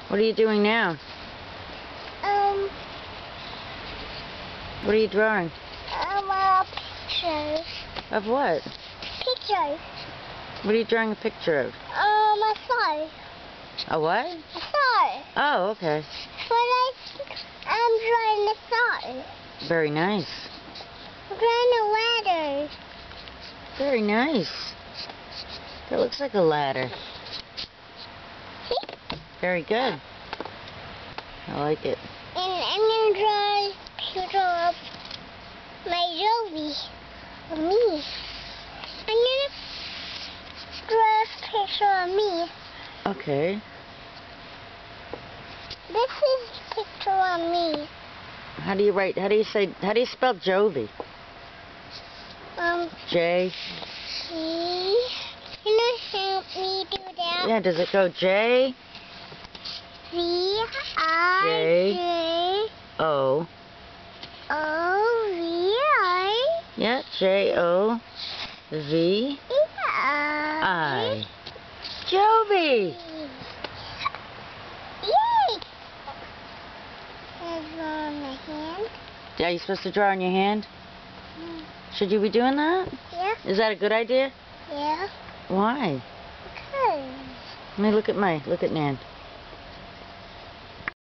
What are you doing now? What are you drawing? Pictures. Of what? Pictures. What are you drawing a picture of? A star. A what? A star. Oh, okay. But I'm drawing a star. Very nice. I'm drawing a ladder. Very nice. That looks like a ladder. See? Very good. I like it. And I'm going to draw a picture of my Jovi. Of me. I'm going to draw a picture of me. Okay. This is a picture of me. How do you spell Jovi? J. Can you help me do that? Yeah, does it go J? V I J O. O V I. Yeah, J O V I. Jovi. Yay! Can I draw on my hand? Are you supposed to draw on your hand? Mm. Should you be doing that? Yeah. Is that a good idea? Yeah. Why? Because. Let me look at Nan.